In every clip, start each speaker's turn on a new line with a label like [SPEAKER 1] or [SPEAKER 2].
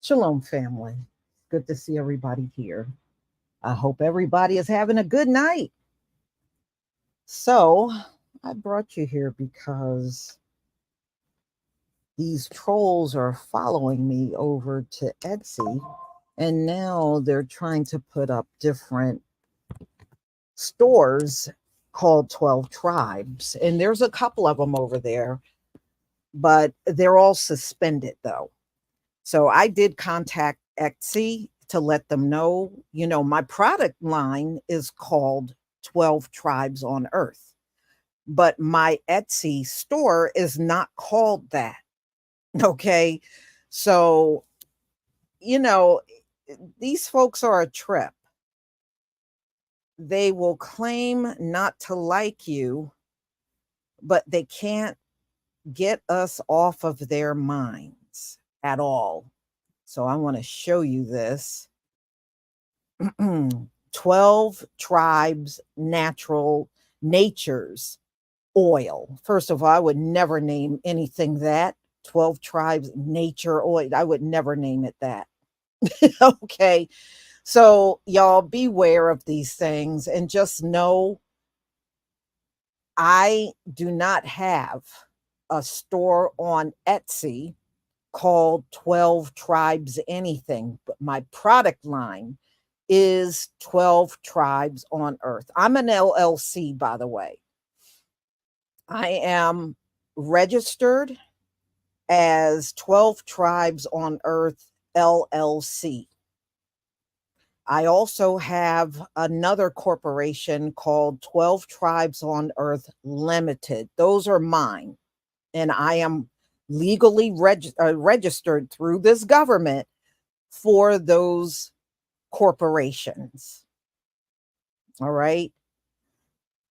[SPEAKER 1] Shalom, family. Good to see everybody here. I hope everybody is having a good night. So, I brought you here because these trolls are following me over to Etsy, and now they're trying to put up different stores called 12 Tribes. And there's a couple of them over there, but they're all suspended though. So I did contact Etsy to let them know, my product line is called 12 Tribes on Earth, but my Etsy store is not called that. Okay. So, these folks are a trip. They will claim not to like you, but they can't get us off of their minds at all. So I want to show you this. 12 Tribes Nature's oil. First of all, I would never name anything that. 12 Tribes Nature Oil. I would never name it that. Okay. So y'all beware of these things and just know I do not have a store on Etsy called 12 Tribes anything, but my product line is 12 Tribes on Earth. I'm an LLC, by the way. I am registered as 12 Tribes on Earth LLC. I also have another corporation called 12 Tribes on Earth Limited. Those are mine. And I am legally registered through this government for those corporations. All right.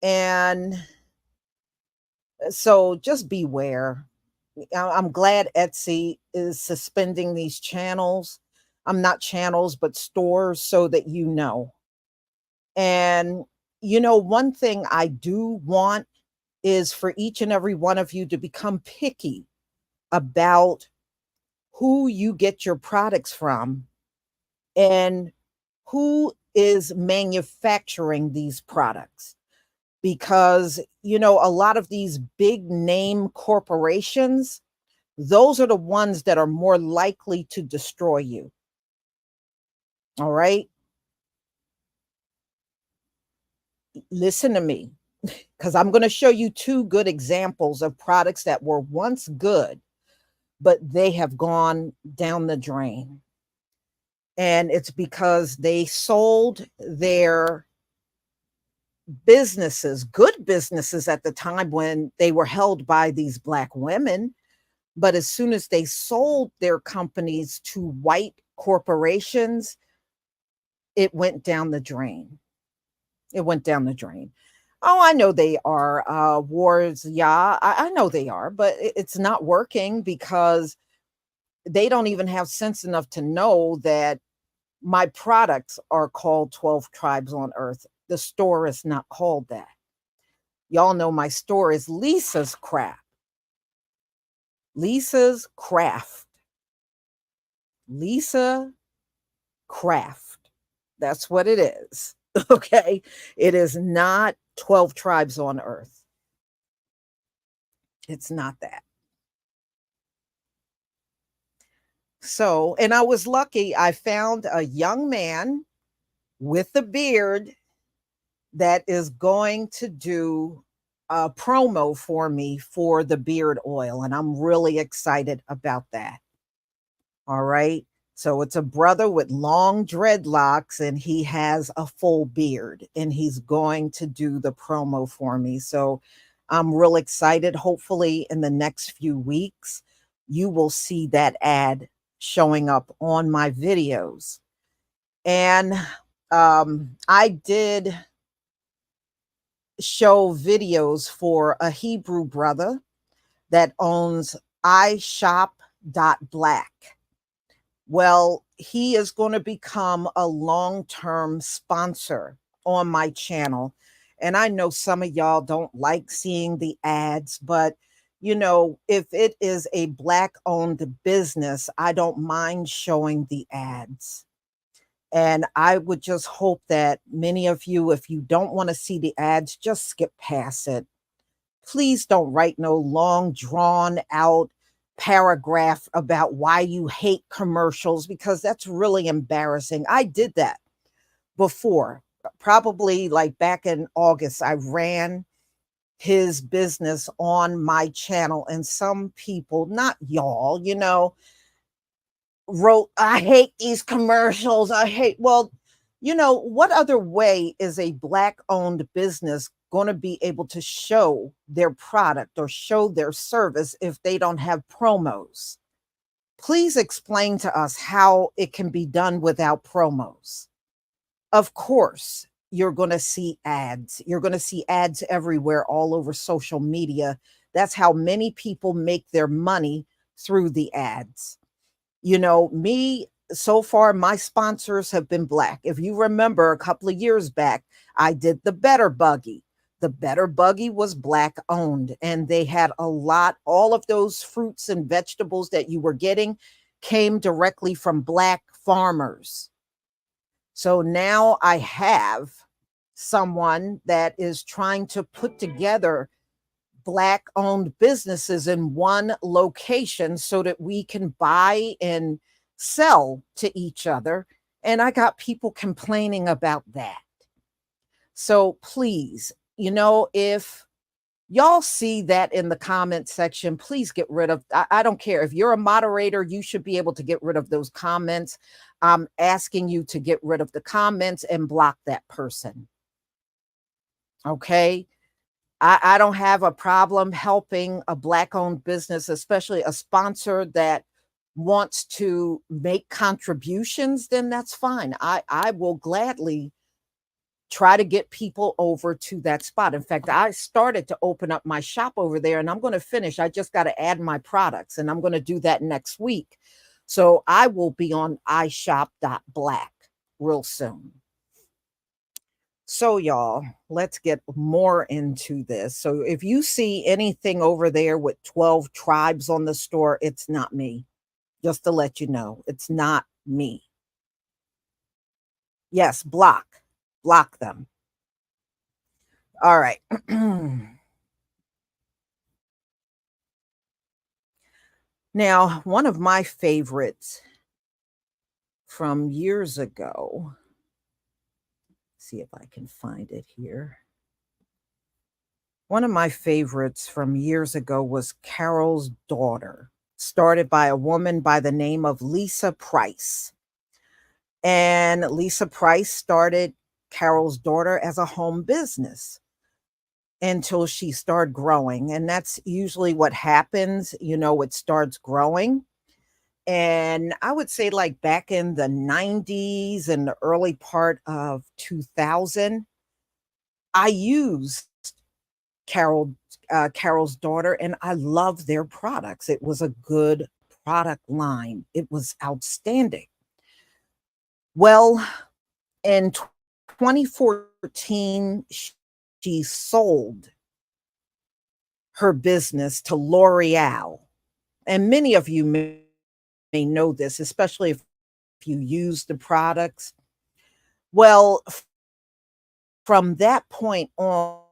[SPEAKER 1] And so just beware. I'm glad Etsy is suspending these channels. I'm not channels, but stores so that you know. And, one thing I do want is for each and every one of you to become picky about who you get your products from and who is manufacturing these products. Because, a lot of these big name corporations, those are the ones that are more likely to destroy you. All right. Listen to me, because I'm going to show you two good examples of products that were once good, but they have gone down the drain. And it's because they sold their businesses, good businesses at the time when they were held by these Black women. But as soon as they sold their companies to white corporations, it went down the drain. It went down the drain. Oh, I know they are wars. Yeah, I know they are, but it's not working because they don't even have sense enough to know that my products are called 12 Tribes on Earth. The store is not called that. Y'all know my store is Lisa's Craft. Lisa's Craft. Lisa Craft. That's what it is. Okay. It is not 12 Tribes on Earth. It's not that. So, and I was lucky. I found a young man with a beard that is going to do a promo for me for the beard oil. And I'm really excited about that. All right. So it's a brother with long dreadlocks and he has a full beard and he's going to do the promo for me. So I'm real excited. Hopefully, in the next few weeks, you will see that ad showing up on my videos. And I did show videos for a Hebrew brother that owns iShop.black. Well, he is going to become a long-term sponsor on my channel. And I know some of y'all don't like seeing the ads, but if it is a Black-owned business, I don't mind showing the ads. And I would just hope that many of you, if you don't want to see the ads, just skip past it. Please don't write no long, drawn out paragraph about why you hate commercials, because that's really embarrassing. I did that before, probably like back in August. I ran his business on my channel, and some people, not y'all, wrote, I hate these commercials. Well, what other way is a Black owned business going to be able to show their product or show their service if they don't have promos? Please explain to us how it can be done without promos. Of course, you're going to see ads. You're going to see ads everywhere, all over social media. That's how many people make their money, through the ads. Me, so far, my sponsors have been Black. If you remember a couple of years back, I did the Better Buggy. The Better Buggy was Black owned, and they had all of those fruits and vegetables that you were getting came directly from Black farmers. So now I have someone that is trying to put together Black owned businesses in one location so that we can buy and sell to each other. And I got people complaining about that. So please, if Y'all see that in the comment section. Please get rid of, I don't care. If you're a moderator, you should be able to get rid of those comments. I'm asking you to get rid of the comments and block that person. Okay. I don't have a problem helping a Black owned business, especially a sponsor that wants to make contributions, then that's fine. I will gladly try to get people over to that spot. In fact, I started to open up my shop over there and I'm going to finish. I just got to add my products and I'm going to do that next week. So I will be on iShop.black real soon. So, y'all, let's get more into this. So, if you see anything over there with 12 tribes on the store, it's not me. Just to let you know, it's not me. Yes, block them. All right. Now, one of my favorites from years ago, see if I can find it here. One of my favorites from years ago was Carol's Daughter, started by a woman by the name of Lisa Price. And Lisa Price started Carol's Daughter as a home business until she started growing. And that's usually what happens. It starts growing. And I would say, like back in the 90s and the early part of 2000, I used Carol, Carol's Daughter, and I love their products. It was a good product line. It was outstanding. Well, in 2014, she sold her business to L'Oreal. And many of you may know this, especially if you use the products. Well, from that point on,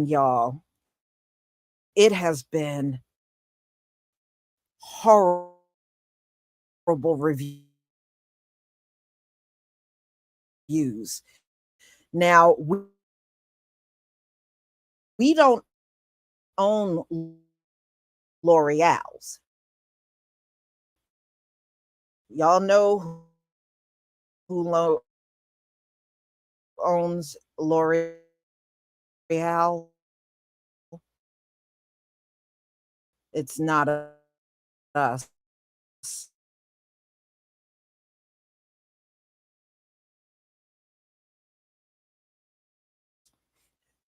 [SPEAKER 1] y'all, it has been horrible reviews. Now, we don't own L'Oreal's. Y'all know who owns L'Oreal? It's not us.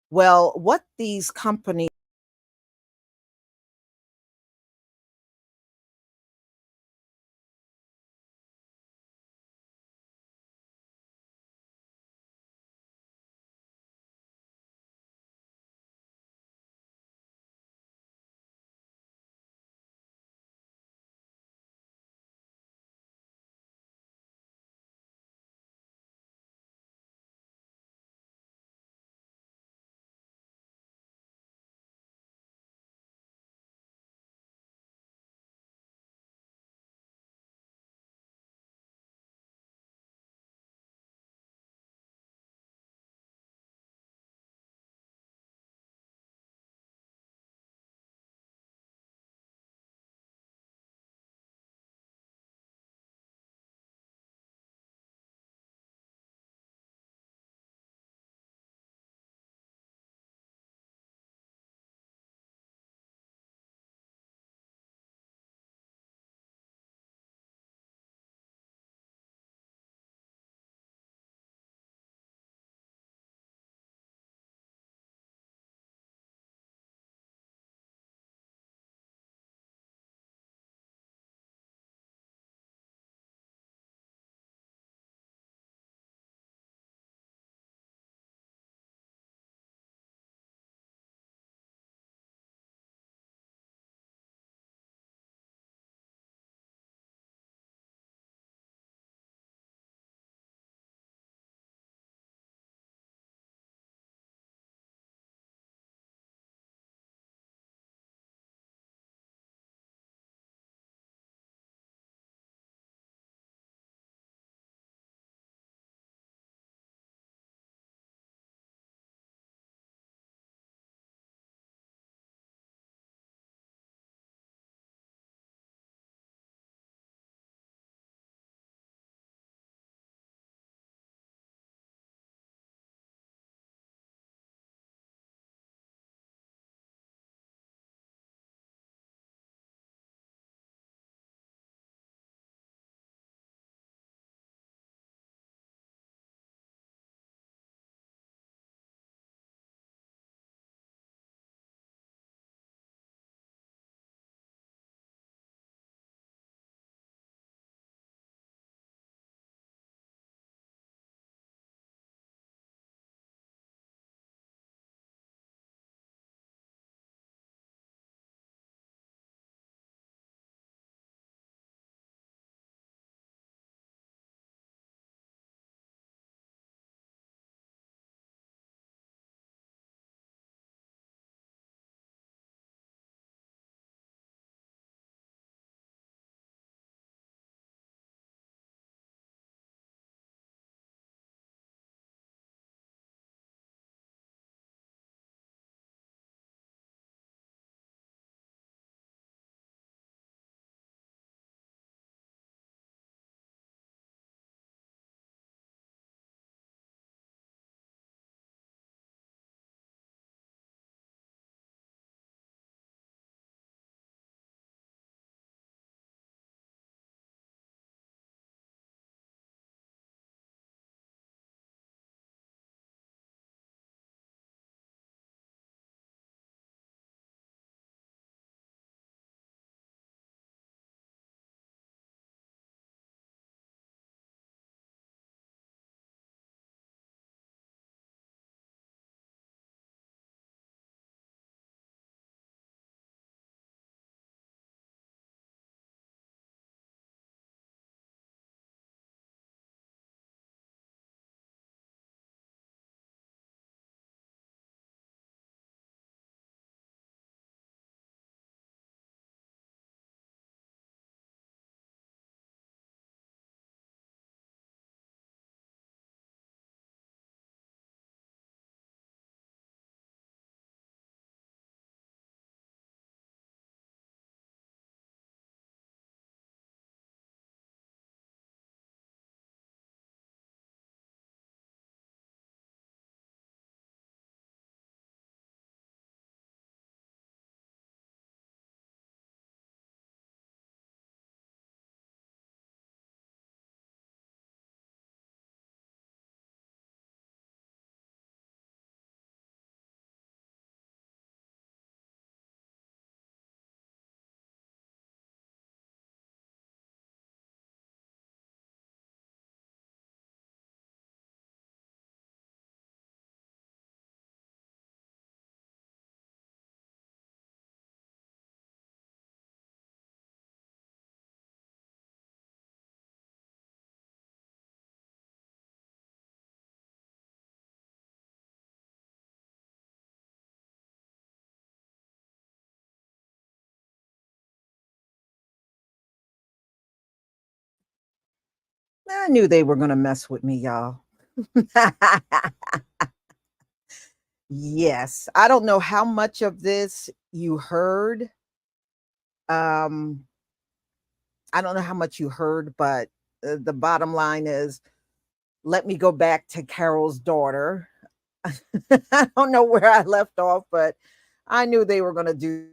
[SPEAKER 1] Well, what these companies I knew they were going to mess with me, y'all. Yes. I don't know how much of this you heard. Um, I don't know how much you heard, but the bottom line is let me go back to Carol's daughter. I don't know where I left off, but I knew they were going to do.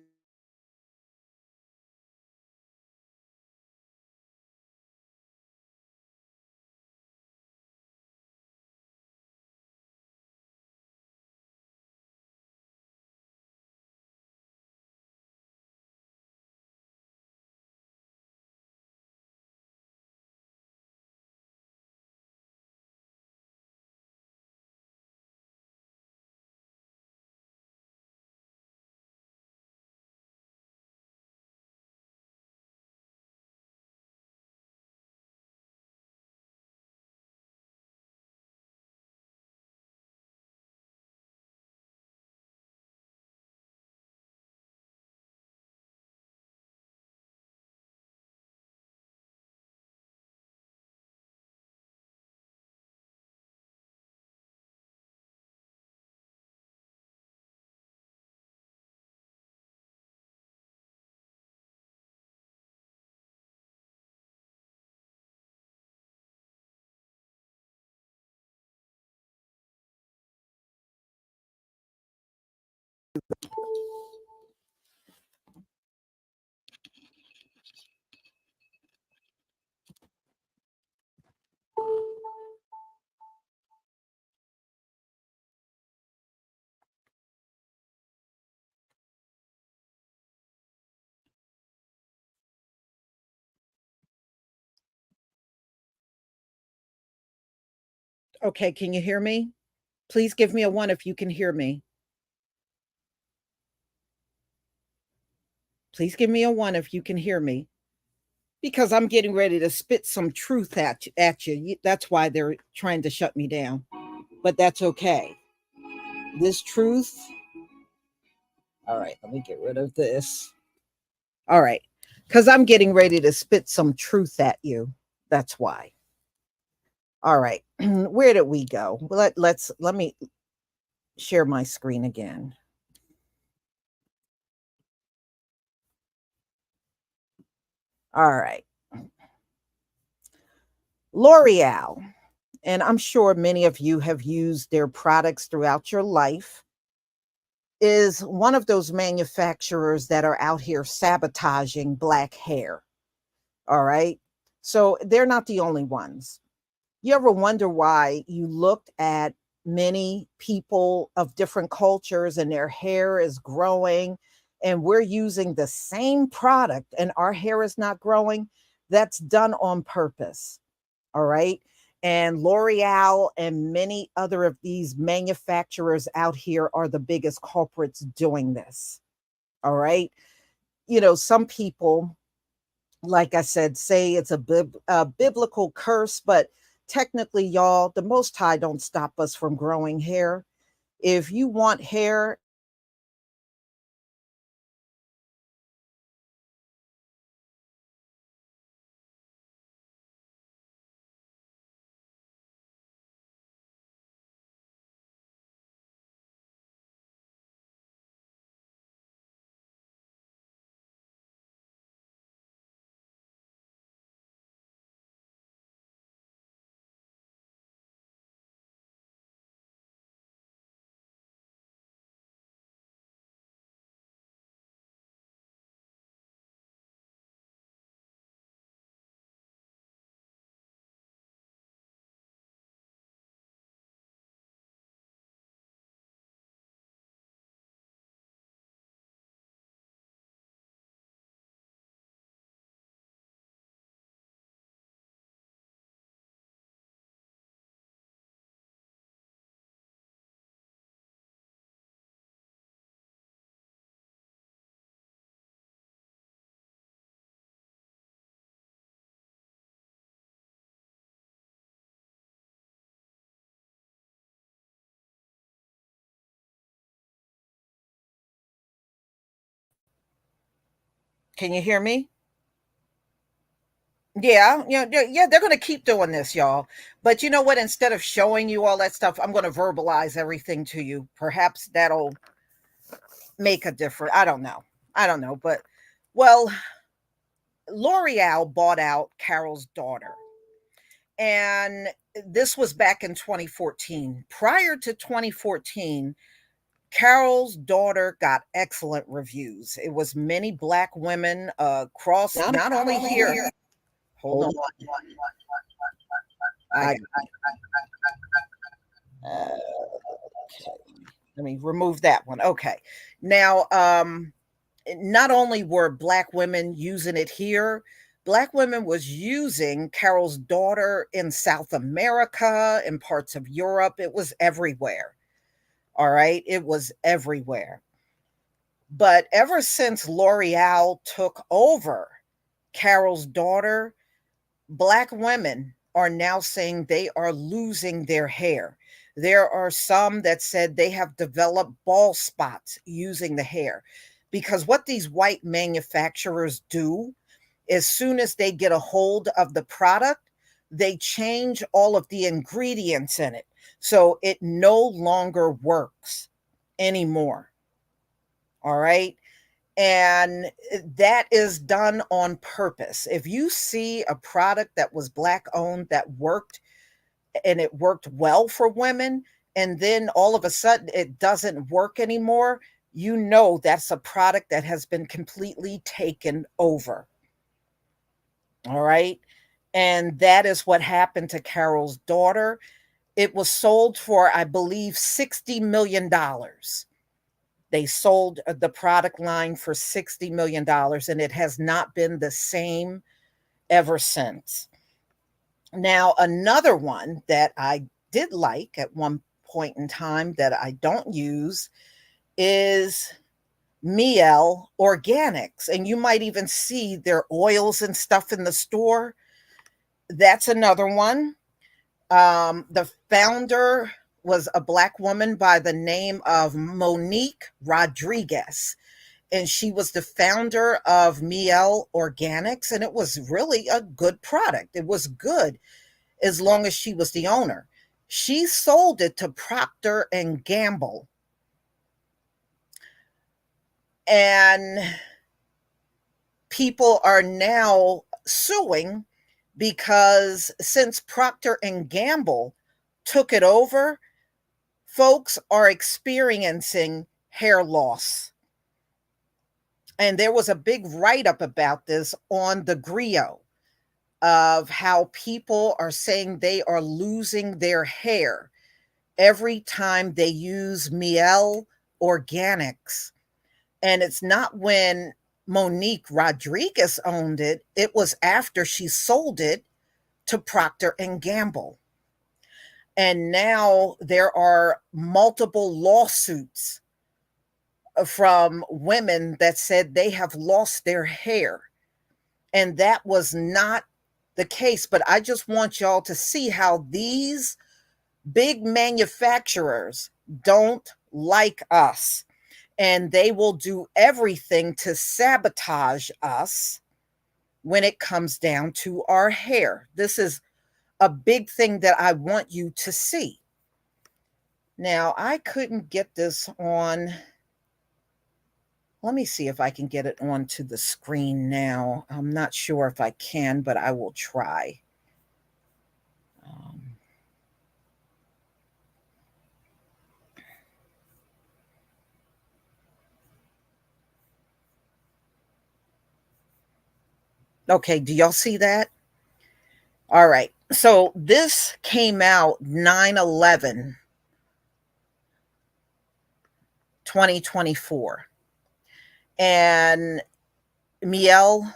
[SPEAKER 1] Okay, can you hear me? Please give me a one if you can hear me. Please give me a one if you can hear me. Because I'm getting ready to spit some truth at you. That's why they're trying to shut me down. But that's okay. This truth. All right, let me get rid of this. All right. Because I'm getting ready to spit some truth at you. That's why. All right. Where did we go? Let me share my screen again. All right. L'Oreal. And I'm sure many of you have used their products throughout your life, is one of those manufacturers that are out here sabotaging black hair. All right. So they're not the only ones. You ever wonder why you looked at many people of different cultures and their hair is growing and we're using the same product and our hair is not growing? That's done on purpose. All right. And L'Oreal and many other of these manufacturers out here are the biggest culprits doing this. All right. Some people, like I said, say it's a biblical curse, but technically, y'all, the Most High don't stop us from growing hair. If you want hair, can you hear me? Yeah, yeah, they're going to keep doing this, y'all. But you know what? Instead of showing you all that stuff, I'm going to verbalize everything to you. Perhaps that'll make a difference. I don't know. I don't know. But, well, L'Oreal bought out Carol's daughter. And this was back in 2014. Prior to 2014, Carol's daughter got excellent reviews. It was many Black women across, not only here. Hold on. I uh, let me remove that one. Okay. Now, not only were Black women using it here, Black women was using Carol's daughter in South America, in parts of Europe. It was everywhere. All right. It was everywhere. But ever since L'Oreal took over Carol's daughter, Black women are now saying they are losing their hair. There are some that said they have developed bald spots using the hair because what these white manufacturers do, as soon as they get a hold of the product, they change all of the ingredients in it. So it no longer works anymore. All right. And that is done on purpose. If you see a product that was Black owned that worked and it worked well for women, and then all of a sudden it doesn't work anymore, you know that's a product that has been completely taken over. All right. And that is what happened to Carol's daughter. It was sold for, I believe, $60 million. They sold the product line for $60 million, and it has not been the same ever since. Now, another one that I did like at one point in time that I don't use is Mielle Organics. And you might even see their oils and stuff in the store. That's another one. The founder was a Black woman by the name of Monique Rodriguez. And she was the founder of Mielle Organics, and it was really a good product. It was good as long as she was the owner. She sold it to Procter and Gamble. And people are now suing because since Procter and Gamble took it over, folks are experiencing hair loss. And there was a big write-up about this on the Griot of how people are saying they are losing their hair every time they use Mielle Organics. And it's not when Monique Rodriguez owned it, it was after she sold it to Procter and Gamble. And now there are multiple lawsuits from women that said they have lost their hair. And that was not the case. But I just want y'all to see how these big manufacturers don't like us. And they will do everything to sabotage us when it comes down to our hair. This is a big thing that I want you to see. Now, I couldn't get this on. Let me see if I can get it onto the screen now. I'm not sure if I can, but I will try. Okay, do y'all see that? All right. So this came out 9/11, 2024. And Mielle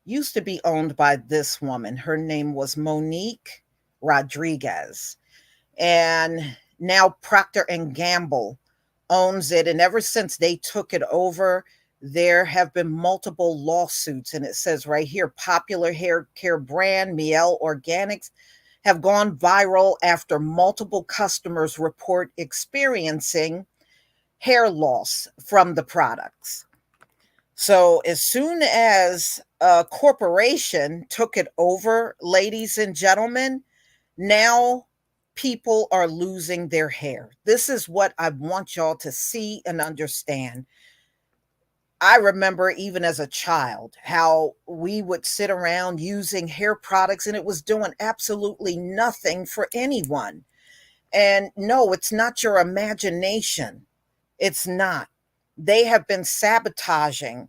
[SPEAKER 1] used to be owned by this woman. Her name was Monique Rodriguez. And now Procter and Gamble owns it. And ever since they took it over, there have been multiple lawsuits. And it says right here, popular hair care brand Mielle Organics have gone viral after multiple customers report experiencing hair loss from the products. So as soon as a corporation took it over, ladies and gentlemen, now people are losing their hair. This is what I want y'all to see and understand. I remember even as a child how we would sit around using hair products and it was doing absolutely nothing for anyone. And no, it's not your imagination. It's not. They have been sabotaging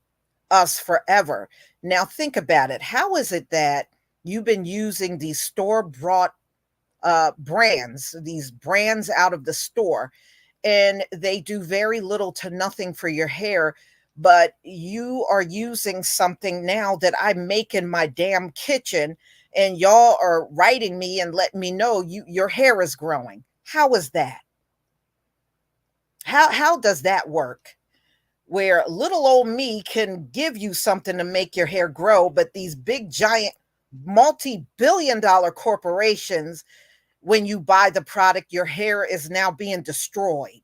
[SPEAKER 1] us forever. Now, think about it. How is it that you've been using these store bought brands, these brands out of the store, and they do very little to nothing for your hair? But you are using something now that I make in my damn kitchen, and y'all are writing me and letting me know your hair is growing. How is that? How does that work? Where little old me can give you something to make your hair grow, but these big giant multi-billion dollar corporations, when you buy the product, your hair is now being destroyed.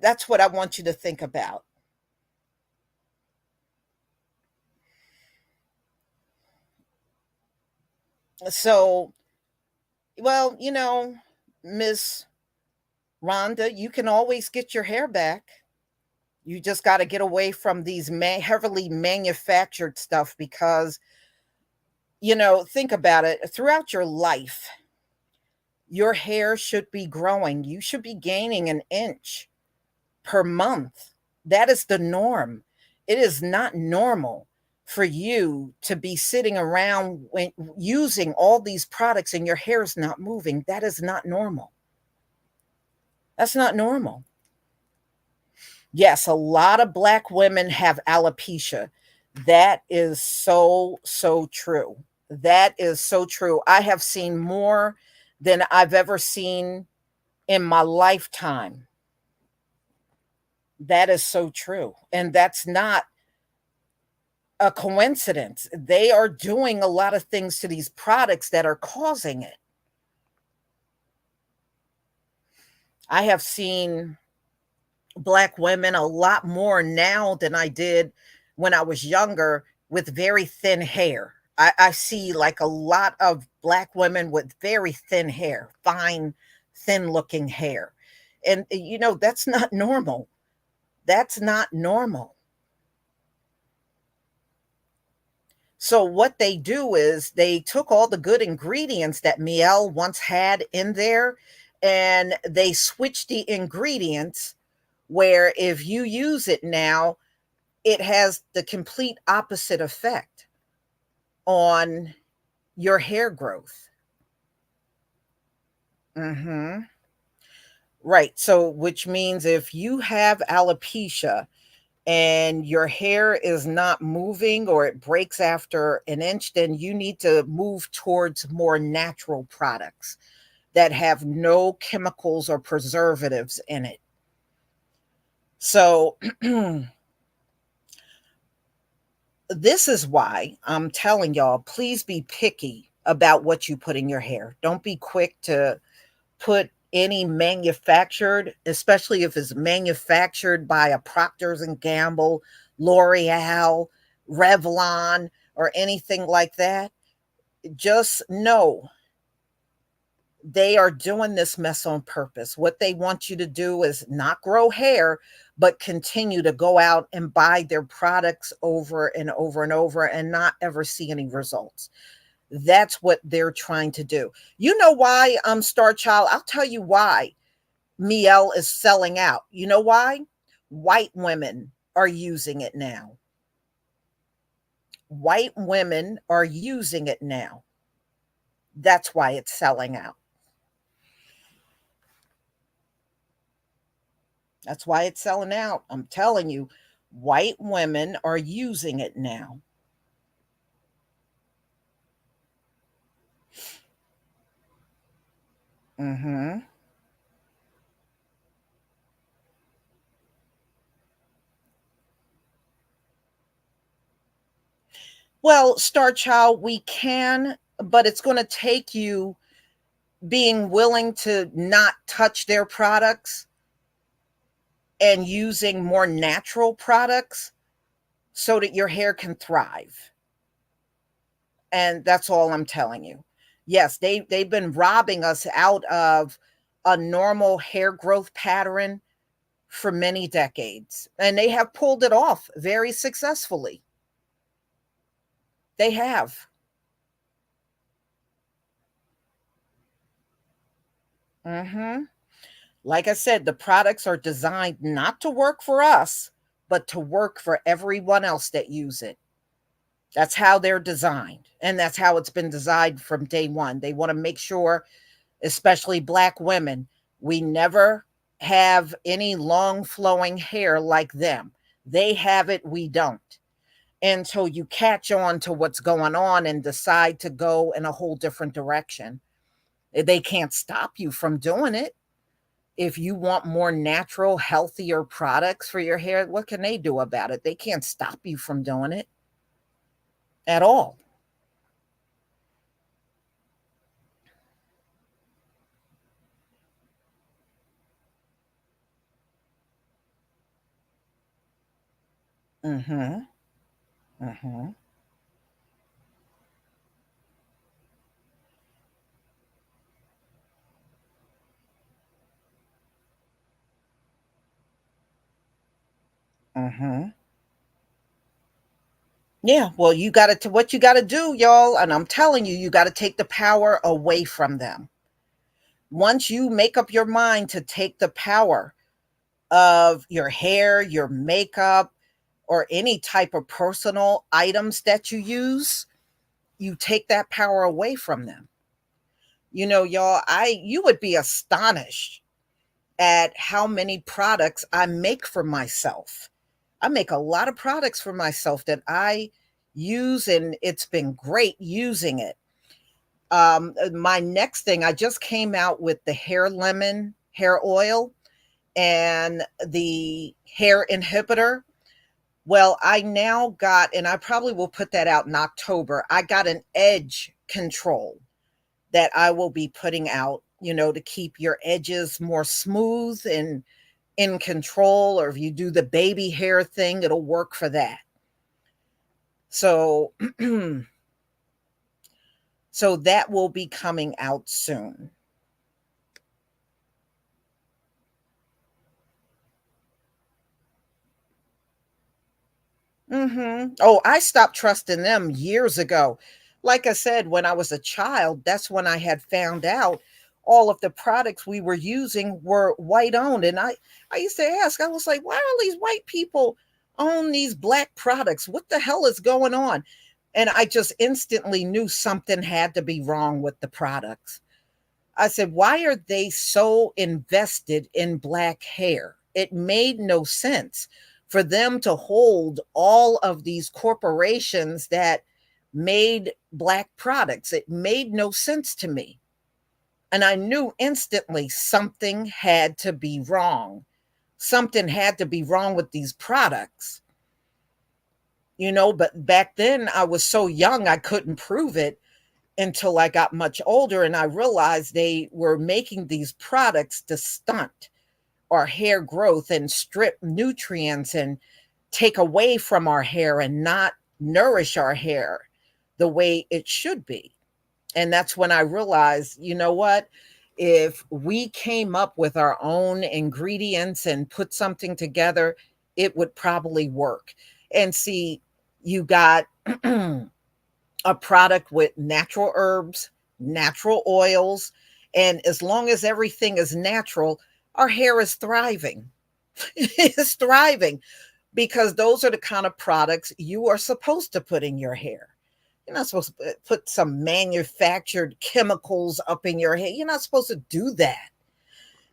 [SPEAKER 1] That's what I want you to think about. So, well, Miss Rhonda, you can always get your hair back. You just got to get away from these heavily manufactured stuff because, think about it. Throughout your life, your hair should be growing. You should be gaining an inch per month. That is the norm. It is not normal for you to be sitting around when using all these products and your hair is not moving. That is not normal. That's not normal. Yes, a lot of Black women have alopecia. That is so, so true. That is so true. I have seen more than I've ever seen in my lifetime. That is so true. And that's not a coincidence. They are doing a lot of things to these products that are causing it. I have seen Black women a lot more now than I did when I was younger with very thin hair. I see like a lot of Black women with very thin hair, fine, thin looking hair. And, that's not normal. That's not normal. So what they do is they took all the good ingredients that Mielle once had in there and they switched the ingredients where if you use it now, it has the complete opposite effect on your hair growth. Mhm. Right. So which means if you have alopecia and your hair is not moving or it breaks after an inch, then you need to move towards more natural products that have no chemicals or preservatives in it. So, this is why I'm telling y'all, please be picky about what you put in your hair. Don't be quick to put any manufactured, especially if it's manufactured by a Procter's and Gamble, L'Oreal, Revlon, or anything like that. Just know they are doing this mess on purpose. What they want you to do is not grow hair, but continue to go out and buy their products over and over and over and not ever see any results. That's what they're trying to do. You know why, Star Child? I'll tell you why Mielle is selling out. You know why? White women are using it now. White women are using it now. That's why it's selling out. That's why it's selling out. I'm telling you, white women are using it now. Hmm. Well, Star Child, we can, but it's going to take you being willing to not touch their products and using more natural products so that your hair can thrive. And that's all I'm telling you. Yes, they've been robbing us out of a normal hair growth pattern for many decades, and they have pulled it off very successfully. They have. Mhm. Like I said, the products are designed not to work for us, but to work for everyone else that use it. That's how they're designed, and that's how it's been designed from day one. They want to make sure, especially Black women, we never have any long flowing hair like them. They have it, we don't. Until you catch on to what's going on and decide to go in a whole different direction. They can't stop you from doing it. If you want more natural, healthier products for your hair, what can they do about it? They can't stop you from doing it at all. Mhm. Mhm. Mhm. Yeah, well, you got to what you got to do, y'all, and I'm telling you, you got to take the power away from them. Once you make up your mind to take the power of your hair, your makeup, or any type of personal items that you use, you take that power away from them. Y'all, I you would be astonished at how many products I make for myself. I make a lot of products for myself that I use, and it's been great using it. My next thing, I just came out with the hair lemon hair oil and the hair inhibitor. Well, I now got, and I probably will put that out in October. I got an edge control that I will be putting out, to keep your edges more smooth and in control. Or if you do the baby hair thing, it'll work for that. So, so that will be coming out soon. Oh, I stopped trusting them years ago. Like I said, when I was a child, that's when I had found out all of the products we were using were white owned. And I used to ask, I was like, why are these white people own these black products? What the hell is going on? And I just instantly knew something had to be wrong with the products. I said, why are they so invested in black hair? It made no sense for them to hold all of these corporations that made black products. It made no sense to me. And I knew instantly something had to be wrong. Something had to be wrong with these products, but back then I was so young, I couldn't prove it until I got much older and I realized they were making these products to stunt our hair growth and strip nutrients and take away from our hair and not nourish our hair the way it should be. And that's when I realized, you know what? If we came up with our own ingredients and put something together, it would probably work. And see, you got a product with natural herbs, natural oils, and as long as everything is natural, our hair is thriving. It's thriving because those are the kind of products you are supposed to put in your hair. You're not supposed to put some manufactured chemicals up in your hair. You're not supposed to do that.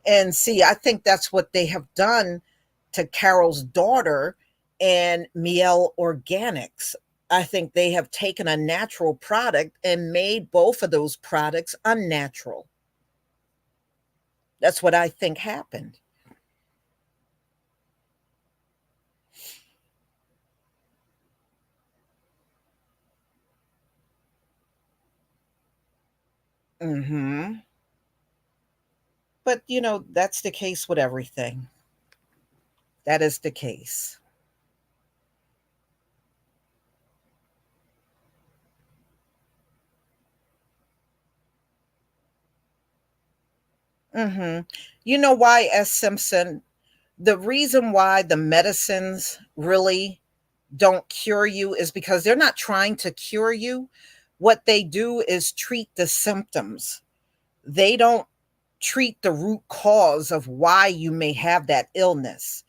[SPEAKER 1] And see, I think that's what they have done to Carol's daughter and Mielle Organics. I think they have taken a natural product and made both of those products unnatural. That's what I think happened. Hmm. But, that's the case with everything. That is the case. Hmm. You know why, S. Simpson? The reason why the medicines really don't cure you is because they're not trying to cure you. What they do is treat the symptoms. They don't treat the root cause of why you may have that illness.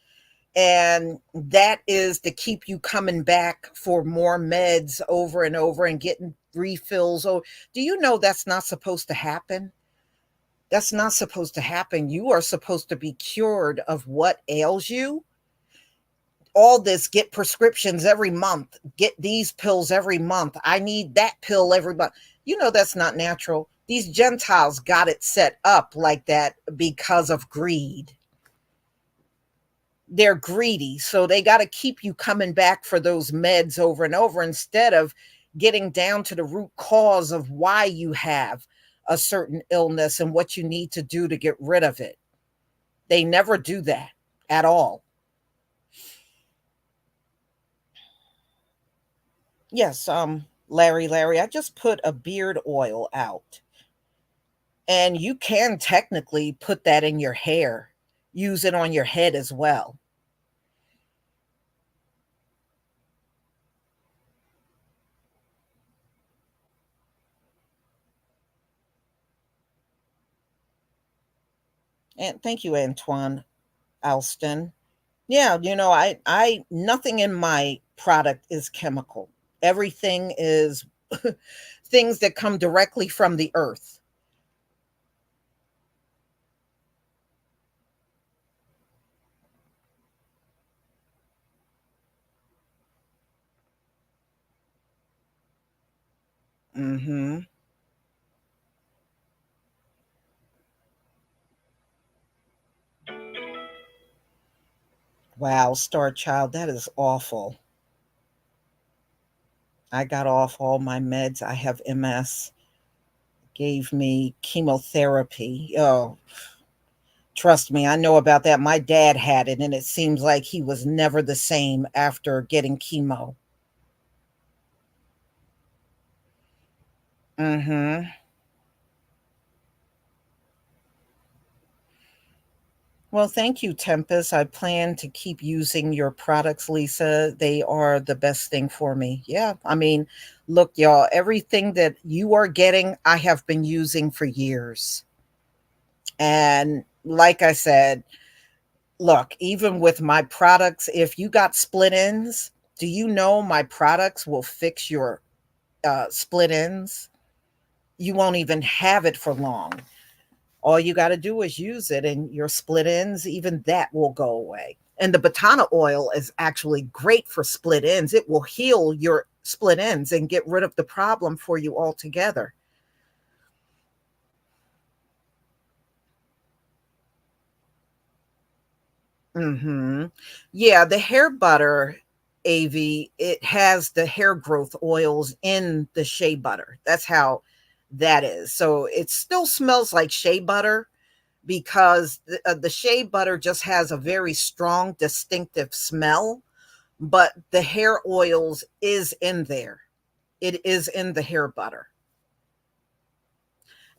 [SPEAKER 1] And that is to keep you coming back for more meds over and over and getting refills. Oh, do you know that's not supposed to happen? That's not supposed to happen. You are supposed to be cured of what ails you. All this, get prescriptions every month, get these pills every month. I need that pill every month. You know, that's not natural. These Gentiles got it set up like that because of greed. They're greedy. So they got to keep you coming back for those meds over and over instead of getting down to the root cause of why you have a certain illness and what you need to do to get rid of it. They never do that at all. Yes, Larry, I just put a beard oil out. And you can technically put that in your hair, use it on your head as well. And thank you, Antoine Alston. Yeah, I nothing in my product is chemical. Everything is things that come directly from the earth. Mhm. Wow, Star Child, that is awful. I got off all my meds. I have MS. Gave me chemotherapy. Oh, trust me, I know about that. My dad had it, and it seems like he was never the same after getting chemo. Mm-hmm. Well, thank you, Tempest. I plan to keep using your products, Lisa. They are the best thing for me. Yeah. I mean, look, y'all, everything that you are getting, I have been using for years. And like I said, look, even with my products, if you got split ends, do you know my products will fix your split ends? You won't even have it for long. All you got to do is use it, and your split ends, even that will go away. And the Batana oil is actually great for split ends. It will heal your split ends and get rid of the problem for you altogether. Hmm. Yeah, the hair butter, AV, it has the hair growth oils in the shea butter. That's how that is. So it still smells like shea butter because the shea butter just has a very strong, distinctive smell, but the hair oils is in there. It is in the hair butter.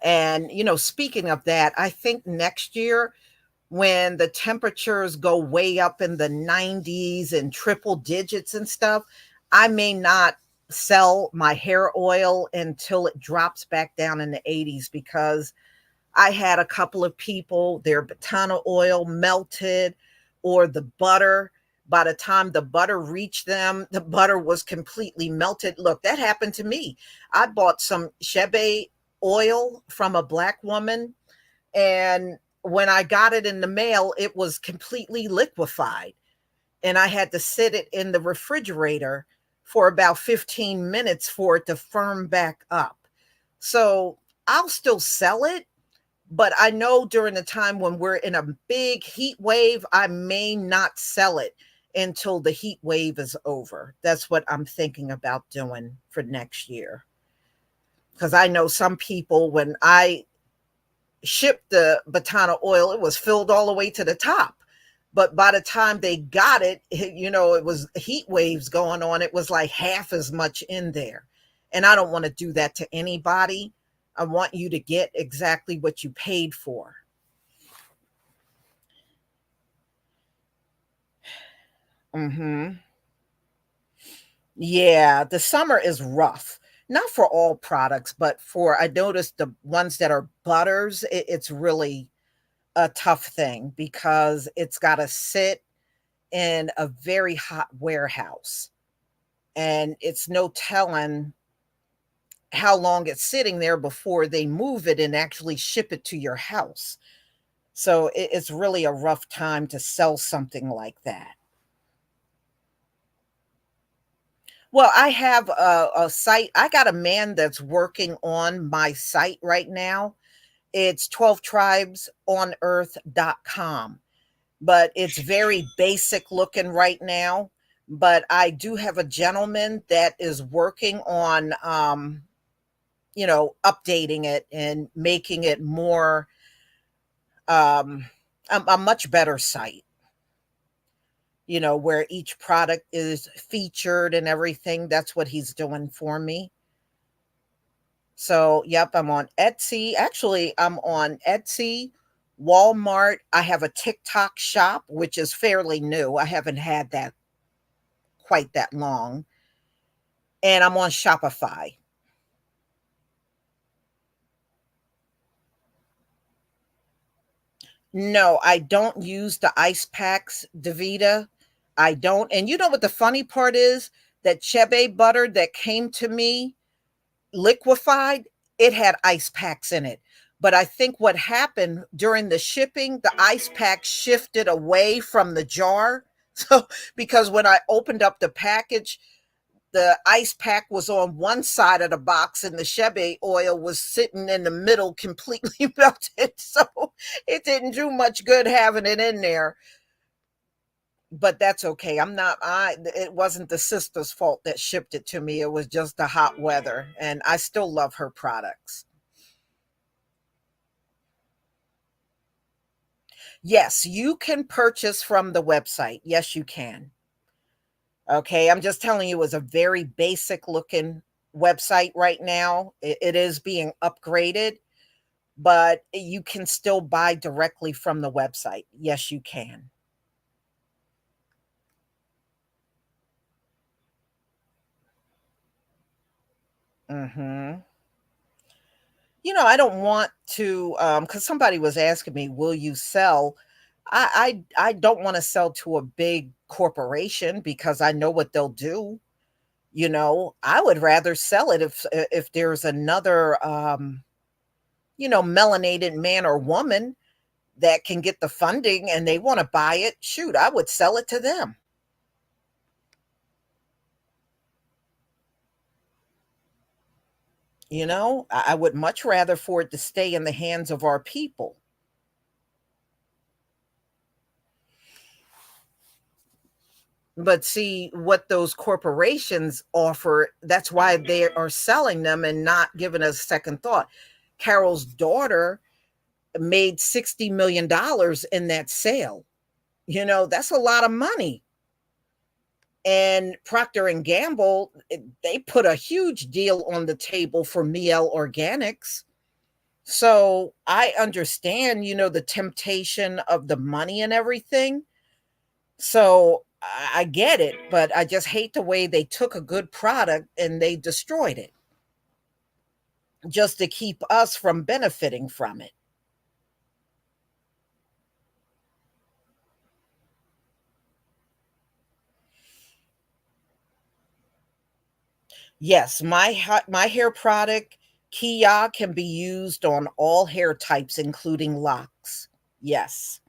[SPEAKER 1] And, speaking of that, I think next year when the temperatures go way up in the 90s and triple digits and stuff, I may not sell my hair oil until it drops back down in the 80s because I had a couple of people, their Batana oil melted or the butter. By the time the butter reached them, the butter was completely melted. Look, that happened to me. I bought some Shebe oil from a black woman, and when I got it in the mail, it was completely liquefied. And I had to sit it in the refrigerator for about 15 minutes for it to firm back up. So I'll still sell it, but I know during the time when we're in a big heat wave, I may not sell it until the heat wave is over. That's what I'm thinking about doing for next year. Because I know some people, when I shipped the Batana oil, it was filled all the way to the top. But by the time they got it, it was heat waves going on. It was like half as much in there. And I don't want to do that to anybody. I want you to get exactly what you paid for. Mhm. Yeah, the summer is rough. Not for all products, but for I noticed the ones that are butters, it's really a tough thing because it's got to sit in a very hot warehouse. And it's no telling how long it's sitting there before they move it and actually ship it to your house. So it's really a rough time to sell something like that. Well, I have a site. I got a man that's working on my site right now. It's 12tribesonearth.com, but it's very basic looking right now. But I do have a gentleman that is working on, updating it and making it more, um, a much better site, where each product is featured and everything. That's what he's doing for me. So, yep, I'm on Etsy. Actually, I'm on Etsy, Walmart. I have a TikTok shop, which is fairly new. I haven't had that quite that long. And I'm on Shopify. No, I don't use the ice packs, Davita. I don't. And you know what the funny part is? That Chebe butter that came to me liquefied, it had ice packs in it. But I think what happened during the shipping, the ice pack shifted away from the jar. So, because when I opened up the package, the ice pack was on one side of the box and the Chebe oil was sitting in the middle, completely melted. So, it didn't do much good having it in there. But that's okay. It wasn't the sister's fault that shipped it to me. It was just the hot weather. And I still love her products. Yes, you can purchase from the website. Yes, you can. Okay. I'm just telling you, it was a very basic looking website right now. It is being upgraded, but you can still buy directly from the website. Yes, you can. Hmm. I don't want to, because somebody was asking me, will you sell? I don't want to sell to a big corporation because I know what they'll do. I would rather sell it if there's another, melanated man or woman that can get the funding and they want to buy it. Shoot, I would sell it to them. I would much rather for it to stay in the hands of our people. But see what those corporations offer, that's why they are selling them and not giving us second thought. Carol's daughter made $60 million in that sale. That's a lot of money. And Procter and Gamble, they put a huge deal on the table for Mielle Organics. So I understand, the temptation of the money and everything. So I get it, but I just hate the way they took a good product and they destroyed it just to keep us from benefiting from it. Yes, my hair product Kia can be used on all hair types, including locks. Yes.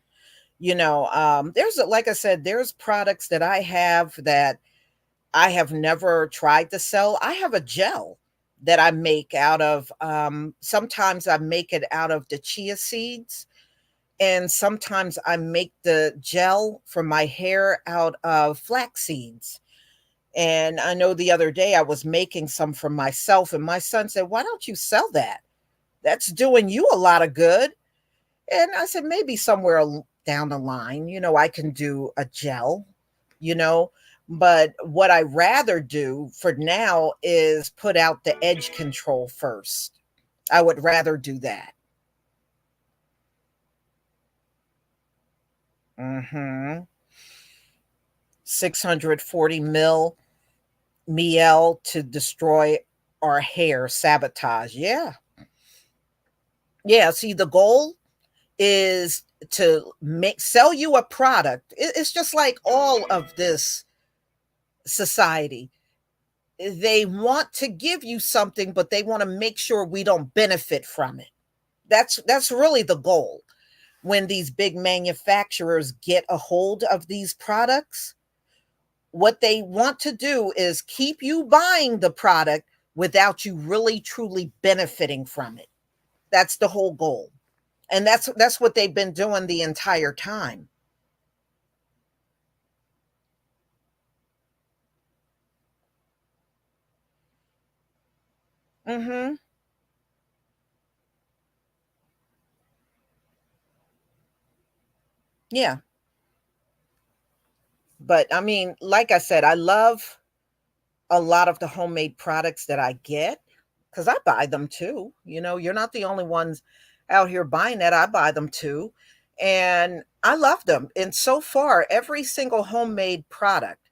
[SPEAKER 1] Like I said, there's products that I have that I have never tried to sell. I have a gel that I make out of, sometimes I make it out of the chia seeds, and sometimes I make the gel for my hair out of flax seeds. And I know the other day I was making some for myself, and my son said, "Why don't you sell that? That's doing you a lot of good." And I said, maybe somewhere down the line. I can do a gel, you know, but what I rather do for now is put out the edge control first. I would rather do that. Mhm. 640 mil Mielle to destroy our hair, sabotage. Yeah. Yeah, see, the goal is to make sell you a product. It's just like all of this society. They want to give you something, but they want to make sure we don't benefit from it. That's really the goal. When these big manufacturers get a hold of these products, what they want to do is keep you buying the product without you really truly benefiting from it. That's the whole goal. And that's what they've been doing the entire time. Mhm. Yeah. But I mean, like I said, I love a lot of the homemade products that I get because I buy them too. You're not the only ones out here buying that. I buy them too. And I love them. And so far, every single homemade product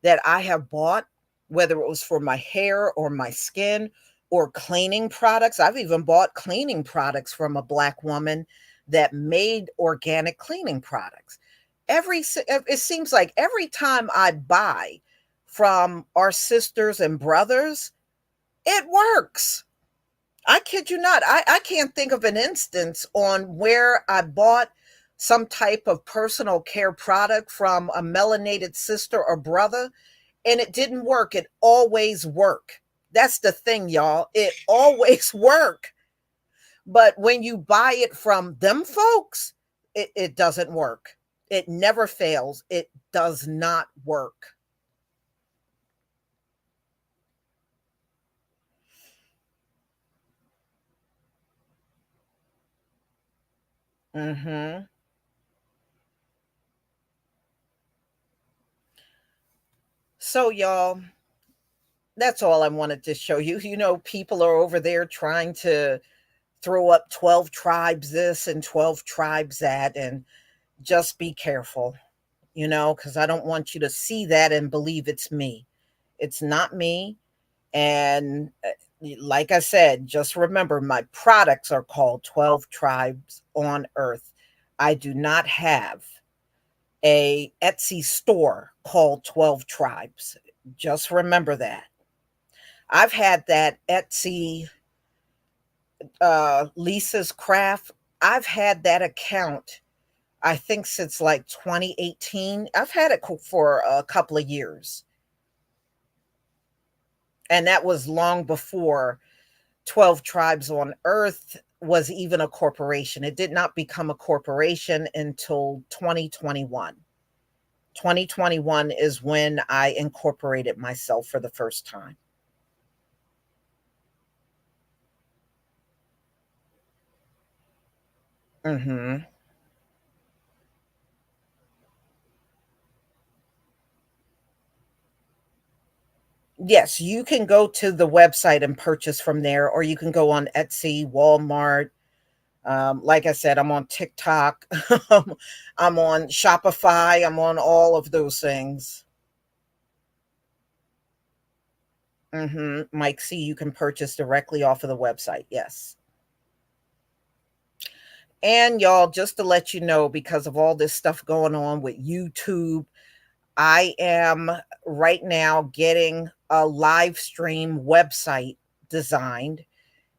[SPEAKER 1] that I have bought, whether it was for my hair or my skin or cleaning products. I've even bought cleaning products from a Black woman that made organic cleaning products. It seems like every time I buy from our sisters and brothers, it works. I kid you not. I can't think of an instance on where I bought some type of personal care product from a melanated sister or brother and it didn't work. It always work. That's the thing, y'all. It always work. But when you buy it from them folks, it doesn't work. It never fails. It does not work. Hmm. So, y'all, that's all I wanted to show you. People are over there trying to throw up 12 tribes this and 12 tribes that, and just be careful, because I don't want you to see that and believe it's me. It's not me. And like I said, just remember my products are called 12 Tribes on Earth. I do not have a Etsy store called 12 Tribes. Just remember that. I've had that Etsy Lisa's Craft. I've had that account I think since like 2018. I've had it for a couple of years. And that was long before 12 Tribes on Earth was even a corporation. It did not become a corporation until 2021. 2021 is when I incorporated myself for the first time. Hmm. Yes, you can go to the website and purchase from there, or you can go on Etsy, Walmart. Like I said, I'm on TikTok, I'm on Shopify, I'm on all of those things. Mike C, you can purchase directly off of the website. Yes. And y'all, just to let you know, because of all this stuff going on with YouTube, I am right now getting a live stream website designed.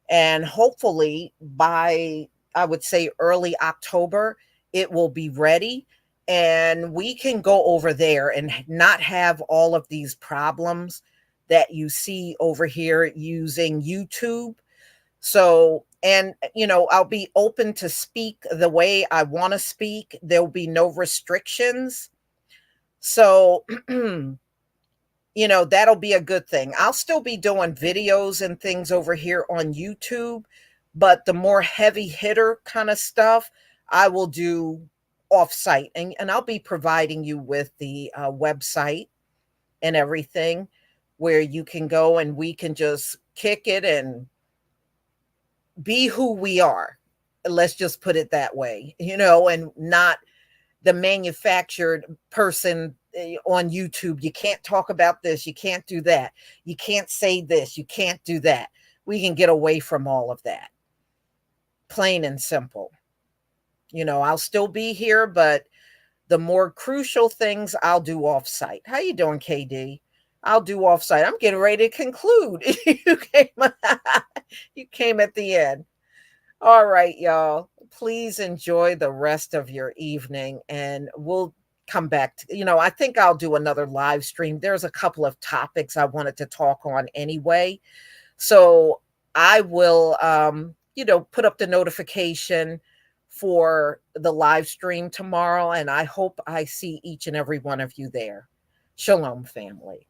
[SPEAKER 1] And hopefully by, I would say, early October, it will be ready. And we can go over there and not have all of these problems that you see over here using YouTube. So, and I'll be open to speak the way I want to speak. There'll be no restrictions. So, that'll be a good thing. I'll still be doing videos and things over here on YouTube, but the more heavy hitter kind of stuff, I will do offsite, and I'll be providing you with the website and everything where you can go and we can just kick it and be who we are. Let's just put it that way, and not the manufactured person on YouTube. You can't talk about this. You can't do that. You can't say this. You can't do that. We can get away from all of that. Plain and simple. I'll still be here, but the more crucial things I'll do offsite. How you doing, KD? I'll do offsite. I'm getting ready to conclude. You came at the end. All right, y'all. Please enjoy the rest of your evening, and we'll come back to, I think I'll do another live stream. There's a couple of topics I wanted to talk on anyway. So I will put up the notification for the live stream tomorrow, and I hope I see each and every one of you there. Shalom, family.